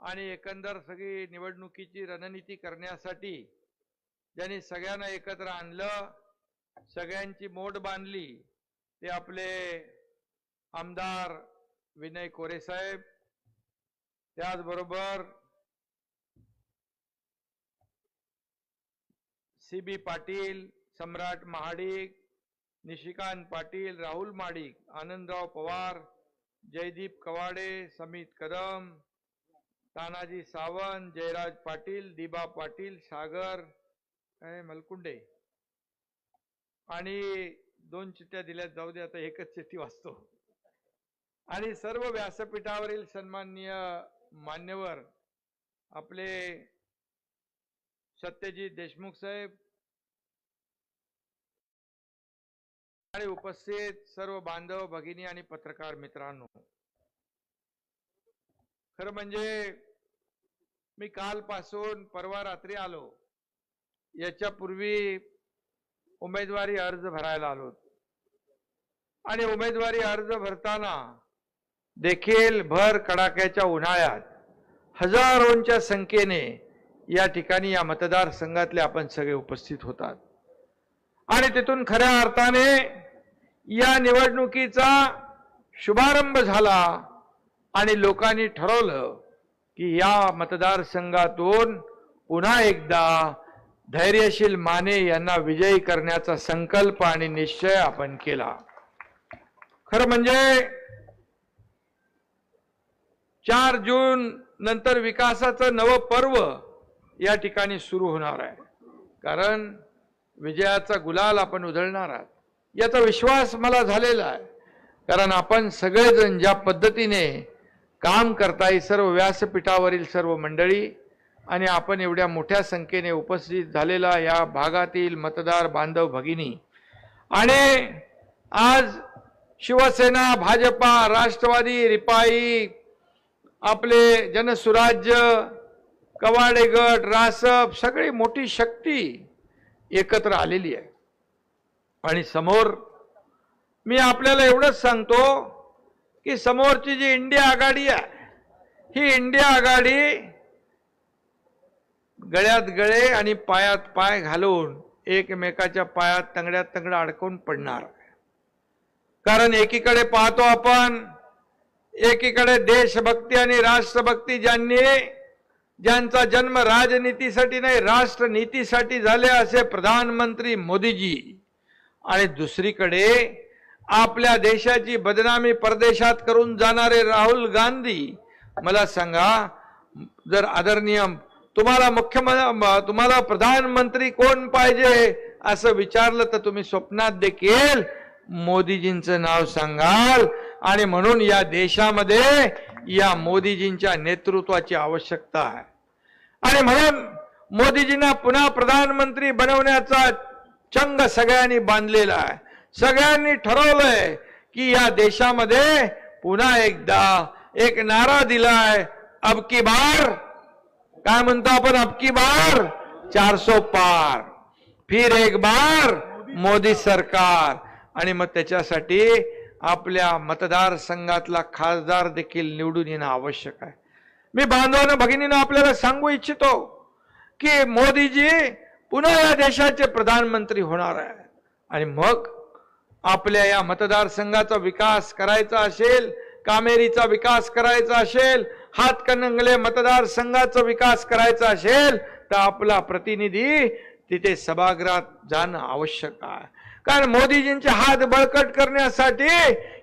आणि एकंदर सगळी निवडणुकीची रणनीती करण्यासाठी ज्यांनी सगळ्यांना एकत्र आणलं, सगळ्यांची मोड बांधली, ते आपले आमदार विनय कोरे साहेब, त्याचबरोबर CB पाटील, सम्राट महाडिक, निशिकांत पाटील, राहुल माडिक, आनंदराव पवार, जयदीप कवाडे, समित कदम, तानाजी सावंत, जयराज पाटील, दिबा पाटील, सागर मलकुंडे, आणि 2 चिठ्ठ्या दिल्या, जाऊ दे आता एकच चिठ्ठी वाचतो. आणि सर्व व्यासपीठावरील सन्माननीय मान्यवर आपले सत्यजित देशमुख साहेब आणि उपस्थित सर्व बांधव भगिनी आणि पत्रकार मित्रांनो, खरं म्हणजे मी कालपासून परवा रात्री आलो. याच्यापूर्वी उमेदवारी अर्ज भरायला आलो आणि उमेदवारी अर्ज भरताना देखील भर कडाक्याच्या उन्हाळ्यात हजारोंच्या संख्येने या ठिकाणी या मतदारसंघातले आपण सगळे उपस्थित होतात आणि तिथून खऱ्या अर्थाने या निवडणुकीचा शुभारंभ झाला आणि लोकांनी ठरवलं की या मतदारसंघातून पुन्हा एकदा धैर्यशील माने यांना विजयी करण्याचा संकल्प आणि निश्चय आपण केला. खरं म्हणजे 4 जून नंतर विकासाचं नवं पर्व या ठिकाणी सुरू होणार आहे, कारण विजयाचा गुलाल आपण उधळणार आहात याचा विश्वास मला झालेला आहे. कारण आपण सगळेजण ज्या पद्धतीने काम करताय, सर्व व्यासपीठावरील सर्व मंडळी आणि आपण एवढ्या मोठ्या संख्येने उपस्थित झालेला या भागातील मतदार बांधव भगिनी, आणि आज शिवसेना, भाजपा, राष्ट्रवादी, रिपाई, आपले जनसुराज्य, कवाडे गट, रासप, सगळी मोठी शक्ती एकत्र आलेली आहे. आणि समोर मी आपल्याला एवढंच सांगतो की समोरची जी इंडिया आघाडी आहे, ही इंडिया आघाडी गळ्यात गळे आणि पायात पाय घालून एकमेकाच्या पायात तंगड्यात तंगडं अडकून पडणार. कारण एकीकडे पाहतो आपण, एकीकडे देशभक्ती आणि राष्ट्रभक्ती ज्यांचा जन्म राजनीतीसाठी नाही राष्ट्रनीतीसाठी झाले असे प्रधानमंत्री मोदीजी, आणि दुसरीकडे आपल्या देशाची बदनामी परदेशात करून जाणारे राहुल गांधी. मला सांगा, जर आदरणीय तुम्हाला प्रधानमंत्री कोण पाहिजे असं विचारलं तर तुम्ही स्वप्नात देखील मोदीजींचं नाव सांगाल. आणि म्हणून या देशामध्ये या मोदीजींच्या नेतृत्वाची आवश्यकता आहे. आणि म्हणून मोदीजींना पुन्हा प्रधानमंत्री बनवण्याचा चंग सगळ्यांनी बांधलेला आहे. सगळ्यांनी ठरवलंय की या देशामध्ये पुन्हा एकदा एक नारा दिलाय, अब की बार, काय म्हणतो आपण, अब की बार 400 पार, फिर एक बार मोदी सरकार. आणि मग त्याच्यासाठी आपल्या मतदारसंघातला खासदार देखील निवडून येणं आवश्यक आहे. मी बांधवांना भगिनींना आपल्याला सांगू इच्छितो की मोदीजी पुन्हा या देशाचे प्रधानमंत्री होणार आहे. आणि मग आपल्या या मतदारसंघाचा विकास करायचा असेल, कामेरीचा विकास करायचा असेल, हातकणंगले मतदारसंघाचा विकास करायचा असेल तर आपला प्रतिनिधी तिथे सभागृहात जाणं आवश्यक आहे. कारण मोदीजींचे हात बळकट करण्यासाठी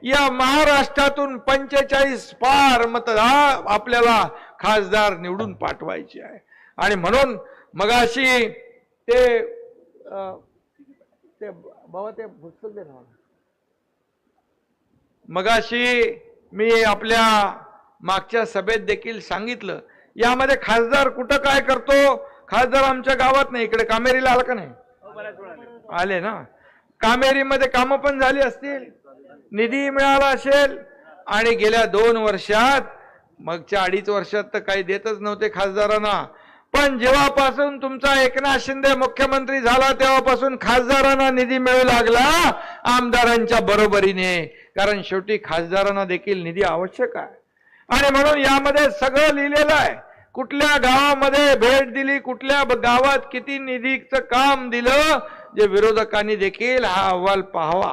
या महाराष्ट्रातून 45 पार मतदार आपल्याला खासदार निवडून पाठवायचे आहे. आणि म्हणून मगाशी ते भुसुल दे ना, मगाशी मी आपल्या मागच्या सभेत देखील सांगितलं, यामध्ये खासदार कुठं काय करतो. खासदार आमच्या गावात नाही, इकडे कामेरीला आला का नाही, आले ना. कामेरीमध्ये कामं पण झाली असतील, निधी मिळाला असेल. आणि गेल्या 2 वर्षात, मागच्या 2.5 वर्षात तर काही देतच नव्हते खासदारांना, पण जेव्हापासून तुमचा एकनाथ शिंदे मुख्यमंत्री झाला तेव्हापासून खासदारांना निधी मिळू लागला आमदारांच्या बरोबरीने. कारण शेवटी खासदारांना देखील निधी आवश्यक आहे. आणि म्हणून यामध्ये सगळं लिहिलेलं आहे कुठल्या गावामध्ये भेट दिली, कुठल्या गावात किती निधीचं काम दिलं, जे विरोधकांनी देखील हा अहवाल पाहावा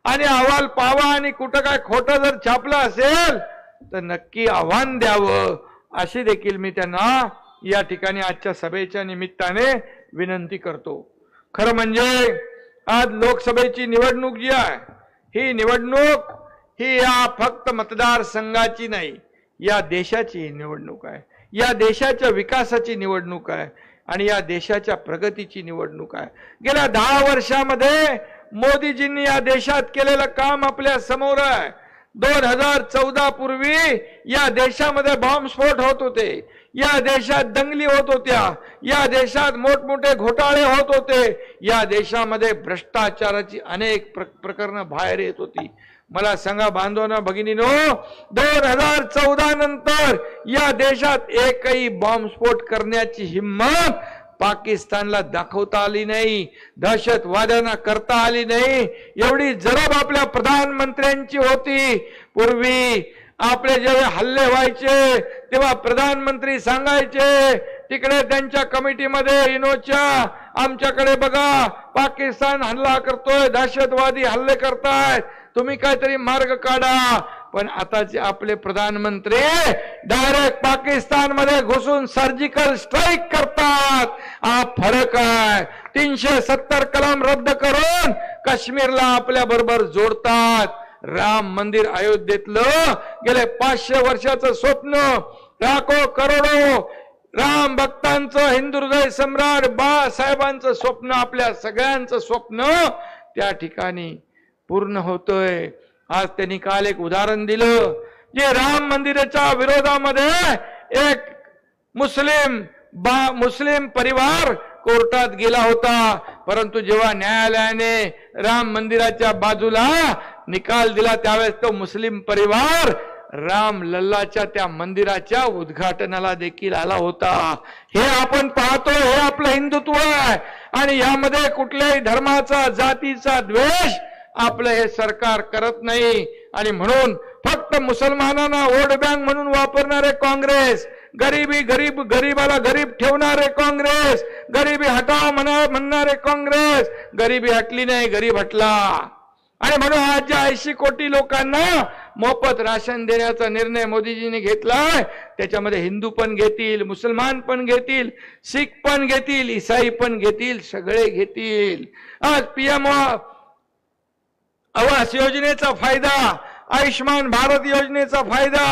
आणि अहवाल पाहावा आणि कुठं काय खोटं जर छापलं असेल तर नक्की आव्हान द्यावं, अशी देखील मी त्यांना या ठिकाणी आजच्या सभेच्या निमित्ताने विनंती करतो. खरं म्हणजे आज लोकसभेची निवडणूक जी आहे, ही निवडणूक ही या फक्त मतदारसंघाची नाही, या देशाची निवडणूक आहे, या देशाच्या विकासाची निवडणूक आहे आणि या देशाच्या प्रगतीची निवडणूक आहे. गेल्या 10 वर्षामध्ये मोदीजींनी या देशात केलेलं काम आपल्या समोर आहे. 2014 पूर्वी या देशामध्ये बॉम्बस्फोट होत होते, या देशात दंगली होत होत्या, या देशात मोठमोठे घोटाळे होत होते, या देशामध्ये भ्रष्टाचाराची अनेक प्रकरणं बाहेर येत होती. मला सांगा बांधवांनो, भगिनीनो, 2014 नंतर या देशात एकही बॉम्बस्फोट करण्याची हिम्मत पाकिस्तानला दाखवता आली नाही, दहशतवाद्यांना करता आली नाही. एवढी जरब आपल्या प्रधानमंत्र्यांची होती. पूर्वी आपले जेव्हा हल्ले व्हायचे तेव्हा प्रधानमंत्री सांगायचे तिकडे त्यांच्या कमिटीमध्ये इनोच्या, आमच्याकडे बघा पाकिस्तान हल्ला करतोय, दहशतवादी हल्ले करतायत, तुम्ही काहीतरी मार्ग काढा. पण आताचे आपले प्रधानमंत्री डायरेक्ट पाकिस्तान मध्ये घुसून सर्जिकल स्ट्राईक करतात. हा फरक आहे. 370 कलम रद्द करून काश्मीरला आपल्या बरोबर जोडतात. राम मंदिर अयोध्येतलं गेले 500 वर्षाचं स्वप्न, लाखो करोडो राम भक्तांचं, हिंदू हृदय सम्राट बाळासाहेबांचं स्वप्न, आपल्या सगळ्यांचं स्वप्न त्या ठिकाणी पूर्ण होतोय. आज त्यांनी काल एक उदाहरण दिलं, जे राम मंदिराच्या विरोधामध्ये एक मुस्लिम परिवार कोर्टात गेला होता, परंतु जेव्हा न्यायालयाने राम मंदिराच्या बाजूला निकाल दिला त्यावेळेस तो मुस्लिम परिवार राम लल्लाच्या त्या मंदिराच्या उद्घाटनाला देखील आला होता. हे आपण पाहतो, हे आपलं हिंदुत्व आहे आणि यामध्ये कुठल्याही धर्माचा, जातीचा द्वेष आपलं हे सरकार करत नाही. आणि म्हणून फक्त मुसलमानांना वोट बँक म्हणून वापरणारे काँग्रेस, गरीबाला गरीब ठेवणारे काँग्रेस, गरिबी हटाव म्हणणारे काँग्रेस, गरिबी हटली नाही, गरीब हटला. आणि म्हणून आज ज्या 80 कोटी लोकांना मोफत राशन देण्याचा निर्णय मोदीजींनी घेतलाय, त्याच्यामध्ये हिंदू पण घेतील, मुसलमान पण घेतील, शीख पण घेतील, ईसाई पण घेतील, सगळे घेतील. आज पीएम आवास योजनेचा फायदा, आयुष्मान भारत योजनेचा फायदा,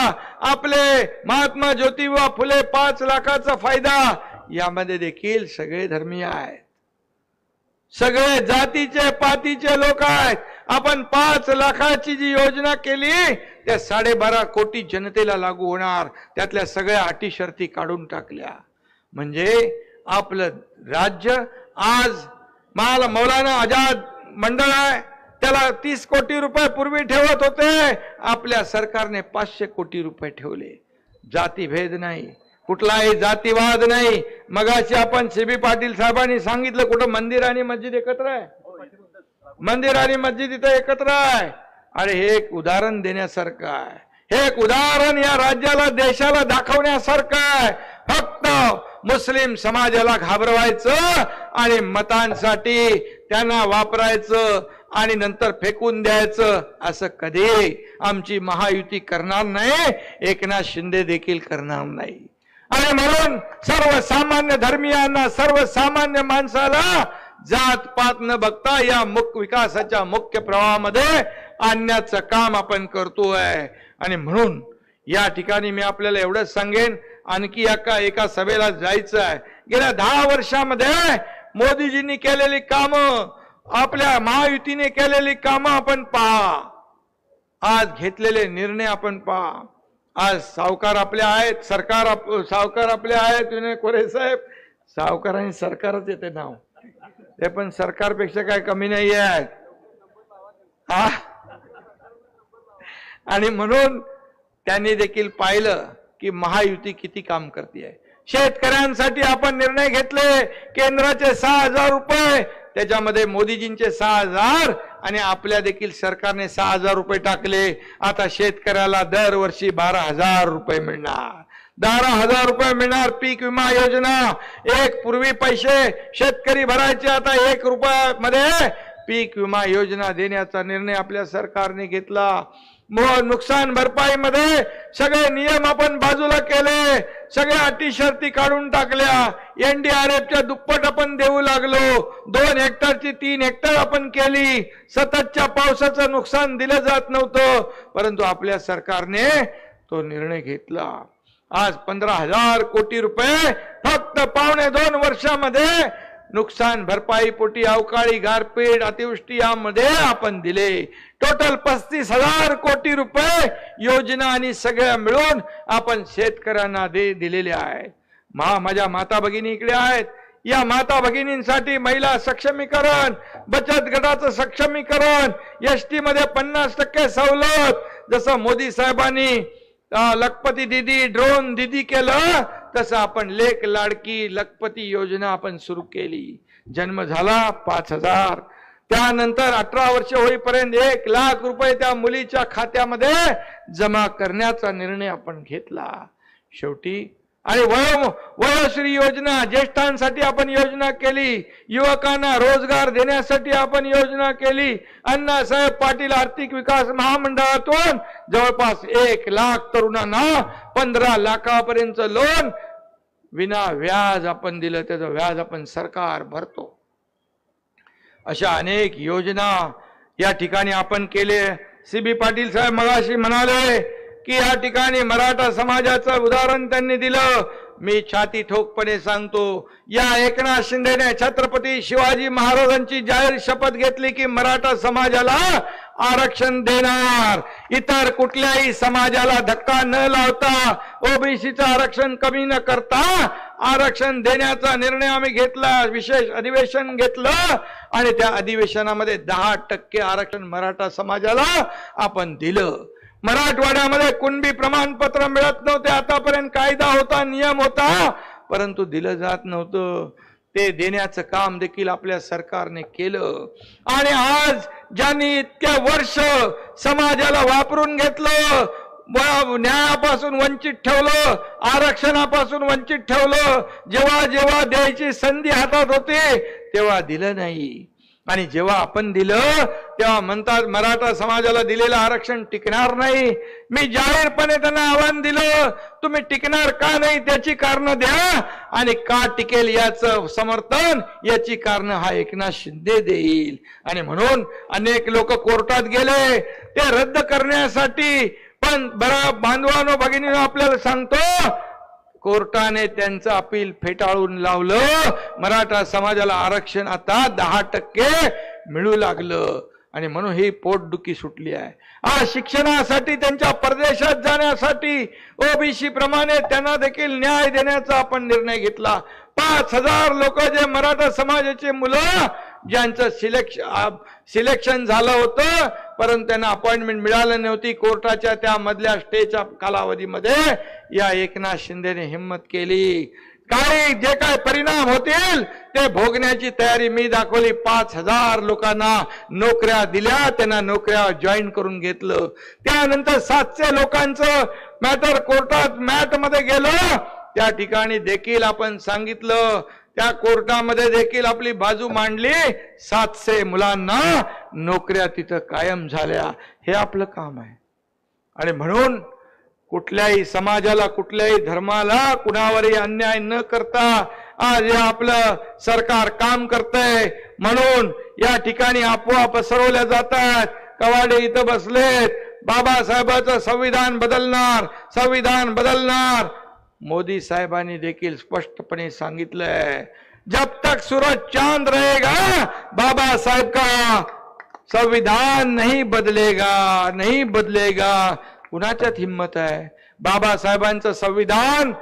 आपले महात्मा ज्योतिबा फुले 5 लाखाचा फायदा, यामध्ये देखील सगळे धर्मीय आहेत, सगळे जातीचे पातीचे लोक आहेत. आपण 5 लाखाची जी योजना केली त्या 12.5 कोटी जनतेला लागू होणार, त्यातल्या सगळ्या अटी शर्ती काढून टाकल्या. म्हणजे आपलं राज्य आज मौलाना आझाद मंडळ आहे, त्याला 30 कोटी रुपये पूर्वी ठेवत होते, आपल्या सरकारने 500 कोटी रुपये ठेवले. जातीभेद नाही, कुठलाही जातीवाद नाही. मगाशी आपण सीबी पाटील साहेबांनी सांगितलं कुठं मंदिर आणि मस्जिद एकत्र आहे, मंदिर आणि मस्जिद इथं एकत्र आहे. अरे हे एक उदाहरण देण्यासारखं आहे, हे एक उदाहरण या राज्याला, देशाला दाखवण्यासारखं आहे. फक्त मुस्लिम समाजाला घाबरवायचं आणि मतांसाठी त्यांना वापरायचं आणि नंतर फेकून द्यायचं, असं कधी आमची महायुती करणार नाही, एकनाथ शिंदे देखील करणार नाही. आणि म्हणून सर्वसामान्य धर्मीयांना, सर्वसामान्य माणसाला जात पात न बघता या विकासाच्या मुख्य प्रवाहामध्ये आणण्याचं काम आपण करतोय. आणि म्हणून या ठिकाणी मी आपल्याला एवढंच सांगेन, आणखी एका सभेला जायचं आहे. गेल्या 10 वर्षामध्ये मोदीजींनी केलेली कामं, आपल्या महायुतीने केलेली कामं आपण पहा, आज घेतलेले निर्णय आपण पहा. आज सावकार आपले आहेत, सावकार आपले आहेत, विनय कोरे साहेब, सावकार आणि सरकारच येते नाव, ते पण सरकारपेक्षा काय कमी नाही आहेत. आणि म्हणून त्यांनी देखील पाहिलं की महायुती किती काम करते आहे. शेतकऱ्यांसाठी आपण निर्णय घेतले, केंद्राचे 6,000 रुपये, त्याच्यामध्ये मोदीजींचे 6,000 आणि आपल्या देखील सरकारने 6,000 रुपये टाकले. आता शेतकऱ्याला दरवर्षी 12,000 रुपये मिळणार. 12,000 रुपये मिळणार पीक विमा योजना. एक पूर्वी पैसे शेतकरी भरायचे, आता 1 रुपयामध्ये पीक विमा योजना देण्याचा निर्णय आपल्या सरकारने घेतला. नुकसान भरपाईमध्ये सगळे नियम आपण बाजूला केले, सगळ्या अटी शर्ती काढून टाकल्या. NDRFच्या दुप्पट आपण देऊ लागलो. 2 हेक्टरची 3 हेक्टर आपण केली. सततच्या पावसाचं नुकसान दिलं जात नव्हतं, परंतु आपल्या सरकारने तो निर्णय घेतला. आज 15,000 कोटी रुपये फक्त 2.25 वर्षामध्ये नुकसान भरपाई पोटी अवकाळी गारपीट अतिवृष्टी यामध्ये आपण दिले. टोटल 35,000 कोटी रुपये योजना आणि सगळ्या मिळून आपण शेतकऱ्यांना दिलेले आहेत. माझ्या माता भगिनी इकडे आहेत. या माता भगिनींसाठी महिला सक्षमीकरण, बचत गटाचं सक्षमीकरण, एसटी मध्ये 50% सवलत, जसं मोदी साहेबांनी लखपती दीदी ड्रोन दीदी केलं, तसं आपण लेक लाडकी लखपती योजना आपण सुरू केली. जन्म झाला 5,000, त्यानंतर 18 वर्ष होईपर्यंत 1 लाख रुपये त्या मुलीच्या खात्यामध्ये जमा करण्याचा निर्णय आपण घेतला. शेवटी आणि वयोश्री योजना, ज्येष्ठांसाठी आपण योजना केली. युवकांना रोजगार देण्यासाठी आपण योजना केली. अण्णासाहेब पाटील आर्थिक विकास महामंडळातून जवळपास 1 लाख तरुणांना 15 लाखापर्यंत लोन विना व्याज आपण दिलं, त्याचं व्याज आपण सरकार भरतो. अशा अनेक योजना या ठिकाणी आपण केले. CB पाटील साहेब मगाशी म्हणाले की या ठिकाणी मराठा समाजाचं उदाहरण त्यांनी दिलं. मी छाती ठोकपणे सांगतो, या एकनाथ शिंदेने छत्रपती शिवाजी महाराजांची जाहीर शपथ घेतली की मराठा समाजाला आरक्षण देणार. इतर कुठल्याही समाजाला धक्का न लावता, ओबीसीचं आरक्षण कमी न करता आरक्षण देण्याचा निर्णय आम्ही घेतला. विशेष अधिवेशन घेतलं आणि त्या अधिवेशनामध्ये 10% आरक्षण मराठा समाजाला आपण दिलं. मराठवाड्यामध्ये कुणबी प्रमाणपत्र मिळत नव्हते. आतापर्यंत कायदा होता, नियम होता, परंतु दिलं जात नव्हतं. ते देण्याचं काम देखील आपल्या सरकारने केलं. आणि आज ज्यांनी इतक्या वर्ष समाजाला वापरून घेतलं, न्यायापासून वंचित ठेवलं, आरक्षणापासून वंचित ठेवलं, जेव्हा जेव्हा द्यायची संधी हातात होती तेव्हा दिलं नाही. आणि जेव्हा आपण दिलं तेव्हा म्हणतात मराठा समाजाला दिलेलं आरक्षण टिकणार नाही. मी जाहीरपणे त्यांना आव्हान दिलं, तुम्ही टिकणार का नाही त्याची कारण द्या, आणि का टिकेल याचं समर्थन याची कारण हा एकनाथ शिंदे देईल. आणि म्हणून अनेक लोक कोर्टात गेले ते रद्द करण्यासाठी. पण बांधवांनो भगिनींनो, आपल्याला सांगतो, कोर्टाने त्यांचं अपील फेटाळून लावलं. मराठा समाजाला आरक्षण आता 10% मिळू लागलं. आणि म्हणून ही पोटदुखी सुटली आहे. आज शिक्षणासाठी, त्यांच्या परदेशात जाण्यासाठी ओबीसी प्रमाणे त्यांना देखील न्याय देण्याचा आपण निर्णय घेतला. 5,000 लोक जे मराठा समाजाचे मुलं ज्यांचं सिलेक्शन झालं होतं परंतु त्यांना अपॉइंटमेंट मिळाली नव्हती, कोर्टाच्या त्या मधल्या स्टेच्या कालावधीमध्ये या एकनाथ शिंदेने हिम्मत केली. काही जे काय परिणाम होतील ते भोगण्याची तयारी मी दाखवली. 5,000 लोकांना नोकऱ्या दिल्या, त्यांना नोकऱ्या जॉईन करून घेतलं. त्यानंतर 700 लोकांचं मॅटर कोर्टात मॅट मध्ये गेलं. त्या ठिकाणी देखील आपण सांगितलं, त्या कोर्टामध्ये देखील आपली बाजू मांडली. 700 मुलांना नोकऱ्या तिथं कायम झाल्या. हे आपलं काम आहे. आणि म्हणून कुठल्याही समाजाला, कुठल्याही धर्माला, कुणावरही अन्याय न करता आज हे आपलं सरकार काम करतंय. म्हणून या ठिकाणी अफवा पसरवल्या जातात. कवाडे इथं बसलेत, बाबासाहेबांचं संविधान बदलणार, संविधान बदलणार. मोदी साहेबांनी देखील स्पष्टपणे सांगितलंय, जब तक सूरज चांद रहेगा बाबा साहेब का संविधान नहीं बदलेगा, नहीं बदलेगा. कुणाच्यात हिम्मत आहे? बाबासाहेबांचं संविधान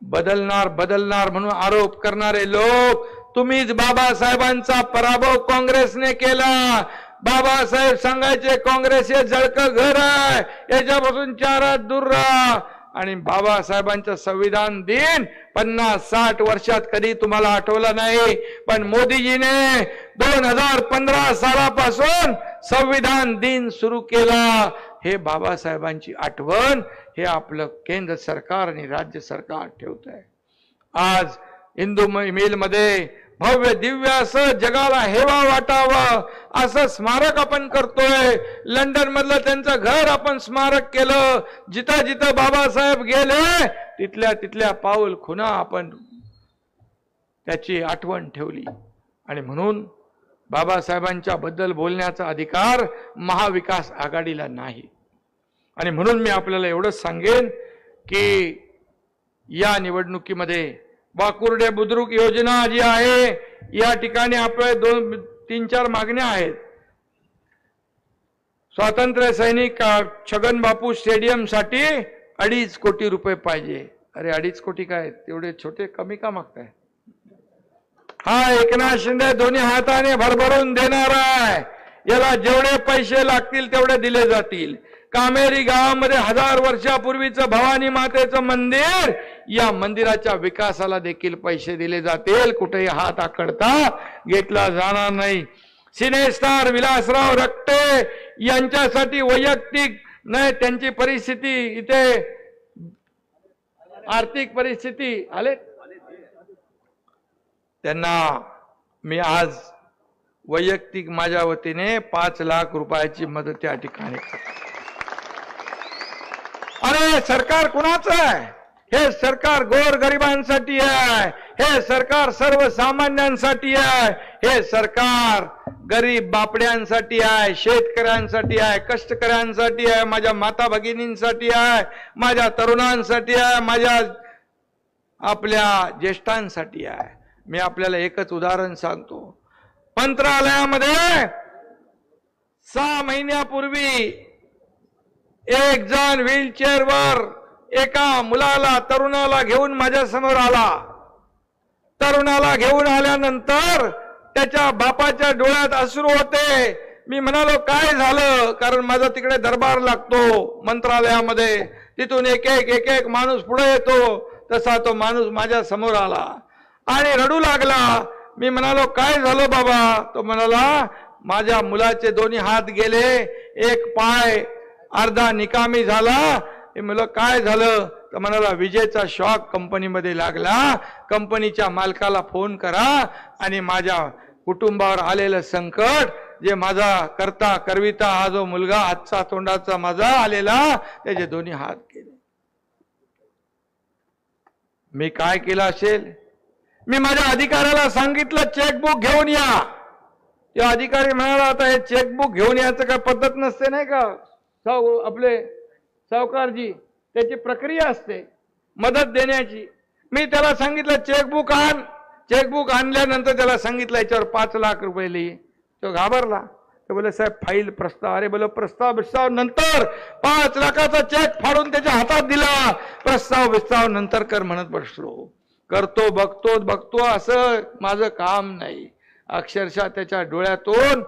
बदलणार बदलणार म्हणून आरोप करणारे लोक, तुम्हीच बाबासाहेबांचा पराभव काँग्रेसने केला. बाबासाहेब सांगायचे काँग्रेस हे जळकं घर आहे, याच्यापासून 4 हात दूर राहा. आणि बाबासाहेबांचं संविधान दिन 50-60 वर्षात कधी तुम्हाला आठवलं नाही. पण मोदीजीने 2015 सालापासून संविधान दिन सुरू केला. हे बाबासाहेबांची आठवण हे आपलं केंद्र सरकार आणि राज्य सरकार ठेवत आहे. आज हिंदू मिलमध्ये भव्य दिव्य असं जगाला हेवा वाटावं असं स्मारक आपण करतोय. लंडन मधलं त्यांचं घर आपण स्मारक केलं. जिथं जिथं बाबासाहेब गेले तिथल्या तिथल्या पाऊल खुणा आपण त्याची आठवण ठेवली. आणि म्हणून बाबासाहेबांच्या बद्दल बोलण्याचा अधिकार महाविकास आघाडीला नाही. आणि म्हणून मी आपल्याला एवढंच सांगेन की या निवडणुकीमध्ये वाकुर्डे बुद्रुक योजना जी आहे या ठिकाणी आपल्या 2-3-4 मागण्या आहेत. स्वातंत्र्य सैनिक छगन बापू स्टेडियम साठी 2.5 कोटी रुपये पाहिजे. अरे 2.5 कोटी काय तेवढे छोटे कमी का मागताय? हा एकनाथ शिंदे दोन्ही हाताने भरभरून देणार आहे. याला जेवढे पैसे लागतील तेवढे दिले जातील. कामेरी गावामध्ये 1000 वर्षापूर्वीचं भवानी मातेचं मंदिर, या मंदिराच्या विकासाला देखील पैसे दिले जातील. कुठेही हात आकडता घेतला जाणार नाही. सिनेस्टार विलासराव रक्ते यांच्यासाठी वैयक्तिक नाही, त्यांची परिस्थिती इथे आर्थिक परिस्थिती आले, त्यांना मी आज वैयक्तिक माझ्या वतीने 5 लाख रुपयाची मदत या ठिकाणी. अरे सरकार कुणाचं आहे? हे सरकार गोरगरिबांसाठी आहे. हे सरकार सर्वसामान्यांसाठी आहे. हे सरकार गरीब बापड्यांसाठी आहे, शेतकऱ्यांसाठी आहे, कष्टकऱ्यांसाठी आहे, माझ्या माता भगिनींसाठी आहे, माझ्या तरुणांसाठी आहे, माझ्या आपल्या ज्येष्ठांसाठी आहे. मी आपल्याला एकच उदाहरण सांगतो. मंत्रालयामध्ये 6 महिन्यापूर्वी एक जण व्हीलचेअरवर एका मुलाला तरुणाला घेऊन माझ्या समोर आला. तरुणाला घेऊन आल्यानंतर त्याच्या बापाच्या डोळ्यात अश्रू होते. मी म्हणालो काय झालं? कारण माझा तिकडे दरबार लागतो मंत्रालयामध्ये. तिथून एक एक माणूस पुढे येतो. तसा तो माणूस माझ्या समोर आला आणि रडू लागला. मी म्हणालो काय झालं बाबा? तो म्हणाला माझ्या मुलाचे दोन्ही हात गेले, एक पाय अर्धा निकामी झाला. मी म्हणलं काय झालं? तर म्हणाला विजेचा शॉक कंपनीमध्ये लागला. कंपनीच्या मालकाला फोन करा आणि माझ्या कुटुंबावर आलेलं संकट, जे माझा करता करविता हा जो मुलगा हातचा तोंडाचा माझा आलेला, त्याचे दोन्ही हात गेले. मी काय केलं असेल? मी माझ्या अधिकाऱ्याला सांगितलं चेकबुक घेऊन या. त्या अधिकारी म्हणाला आता हे चेकबुक घेऊन यायचं काय पद्धत नसते नाही का? आपले सावकारजी त्याची प्रक्रिया असते मदत देण्याची. मी त्याला सांगितलं चेकबुक आण. चेकबुक आणल्यानंतर त्याला सांगितलं याच्यावर 5 लाख रुपये लिही. तो घाबरला. तो बोले साहेब फाईल प्रस्ताव. अरे बोल प्रस्ताव नंतर 5 लाखाचा चेक फाडून त्याच्या हातात दिला. प्रस्ताव नंतर कर म्हणत बसलो. करतो बघतो असं माझं काम नाही. अक्षरशः त्याच्या डोळ्यातून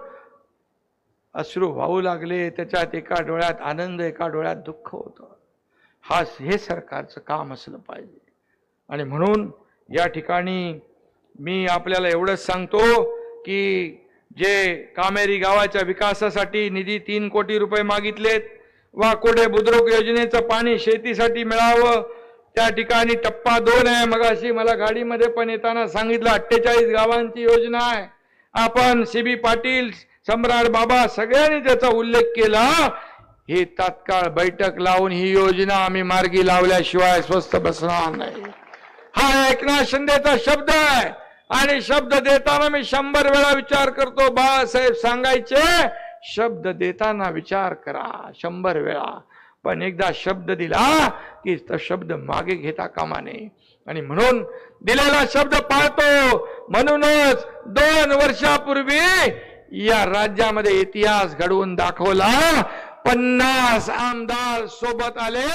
अश्रू वाहू लागले. त्याच्यात एका डोळ्यात आनंद, एका डोळ्यात दुःख होतं. हे सरकारचं काम असलं पाहिजे. आणि म्हणून या ठिकाणी मी आपल्याला एवढंच सांगतो की जे कामेरी गावाच्या विकासासाठी निधी 3 कोटी रुपये मागितलेत. वाकुर्डे बुद्रुक योजनेचं पाणी शेतीसाठी मिळावं. त्या ठिकाणी टप्पा 2 आहे. मगाशी मला गाडीमध्ये पण येताना सांगितलं 48 गावांची योजना आहे. आपण CB पाटील, सम्राट बाबा सगळ्यांनी त्याचा उल्लेख केला. ही तात्काळ बैठक लावून ही योजना आम्ही मार्गी लावल्याशिवाय स्वस्थ बसणार नाही. हा एकनाथ शिंदेचा शब्द आहे. आणि शब्द देताना मी 100 वेळा विचार करतो. बाळासाहेब सांगायचे शब्द देताना विचार करा 100 वेळा. पण एकदा शब्द दिला की तो शब्द मागे घेता कामा नये. आणि म्हणून दिलेला शब्द पाळतो. म्हणूनच 2 वर्षापूर्वी या राज्यामध्ये इतिहास घडवून दाखवला. 50 आमदार सोबत आले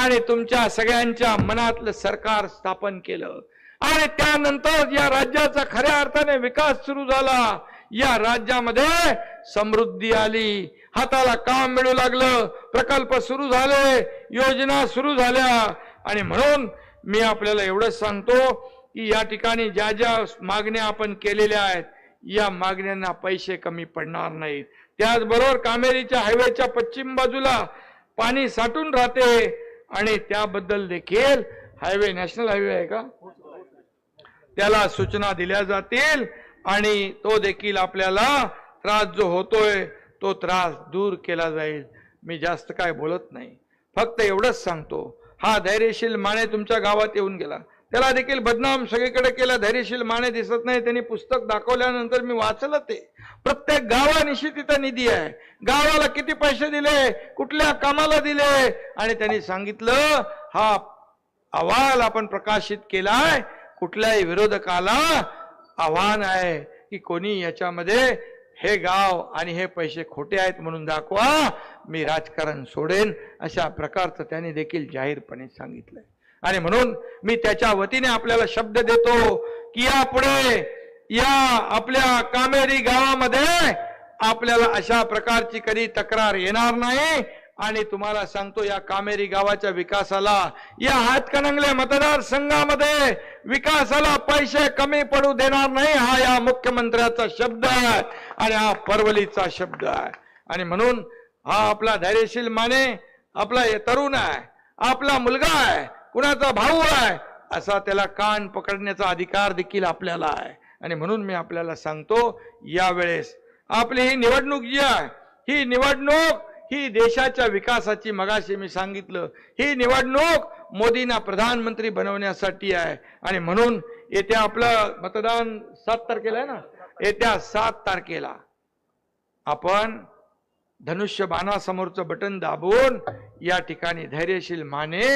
आणि तुमच्या सगळ्यांच्या मनातलं सरकार स्थापन केलं. आणि त्यानंतर या राज्याचा खऱ्या अर्थाने विकास सुरू झाला. या राज्यामध्ये समृद्धी आली. हाताला काम मिळू लागलं. प्रकल्प सुरू झाले, योजना सुरू झाल्या. आणि म्हणून मी आपल्याला एवढंच सांगतो की या ठिकाणी ज्या ज्या मागण्या आपण केलेल्या आहेत या मागण्यांना पैसे कमी पडणार नाहीत. त्याचबरोबर कामेरीच्या हायवेच्या पश्चिम बाजूला पाणी साठून राहते आणि त्याबद्दल देखील हायवे नॅशनल हायवे आहे का, त्याला सूचना दिल्या जातील आणि तो देखील आपल्याला त्रास जो होतोय तो त्रास दूर केला जाईल. मी जास्त काय बोलत नाही, फक्त एवढंच सांगतो, हा धैर्यशील माने तुमच्या गावात येऊन गेला, त्याला देखील बदनाम सगळीकडे केला. धैर्यशील माने दिसत नाही, त्यांनी पुस्तक दाखवल्यानंतर मी वाचलं ते. प्रत्येक गावानिशी तिथं निधी आहे, गावाला किती पैसे दिले, कुठल्या कामाला दिले, आणि त्यांनी सांगितलं हा अहवाल आपण प्रकाशित केलाय. कुठल्याही विरोधकाला आव्हान आहे की कोणी याच्यामध्ये हे गाव आणि हे पैसे खोटे आहेत म्हणून दाखवा, मी राजकारण सोडेन, अशा प्रकारचं त्यांनी देखील जाहीरपणे सांगितलंय. आणि म्हणून मी त्याच्या वतीने आपल्याला शब्द देतो की यापुढे या आपल्या कामेरी गावामध्ये आपल्याला अशा प्रकारची कधी तक्रार येणार नाही. आणि तुम्हाला सांगतो, या कामेरी गावाच्या विकासाला, या हातकणंगले मतदारसंघामध्ये विकासाला पैसे कमी पडू देणार नाही, हा या मुख्यमंत्र्याचा शब्द आहे आणि हा परवलीचा शब्द आहे. आणि म्हणून हा आपला धैर्यशील माने आपला तरुण आहे, आपला मुलगा आहे, कुणाचा भाऊ आहे, असा त्याला कान पकडण्याचा अधिकार देखील आपल्याला आहे. आणि म्हणून मी आपल्याला सांगतो, यावेळेस आपली ही निवडणूक जी आहे, ही निवडणूक ही देशाच्या विकासाची, मगाशी मी सांगितलं, ही निवडणूक मोदींना प्रधानमंत्री बनवण्यासाठी आहे. आणि म्हणून येत्या आपलं मतदान 7 तारखेला आहे ना, येत्या 7 तारखेला आपण धनुष्यबाणासमोरचं बटन दाबून या ठिकाणी धैर्यशील माने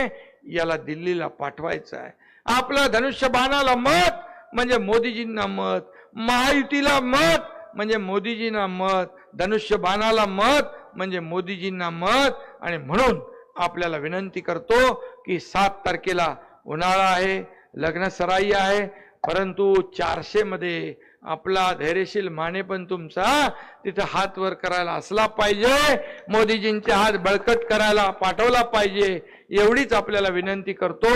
याला दिल्लीला पाठवायचं आहे. आपलं धनुष्यबाणाला मत म्हणजे मोदीजींना मत, महायुतीला मत म्हणजे मोदीजींना मत, धनुष्यबाणाला मत म्हणजे मोदीजींना मत. आणि म्हणून आपल्याला विनंती करतो की 7 तारखेला उन्हाळा आहे, लग्न सराई आहे, परंतु 400 मध्ये आपला धैर्यशील माने पण तुमचा तिथं हात वर करायला असला पाहिजे, मोदीजींचे हात बळकट करायला पाठवला पाहिजे, एवढीच आपल्याला विनंती करतो.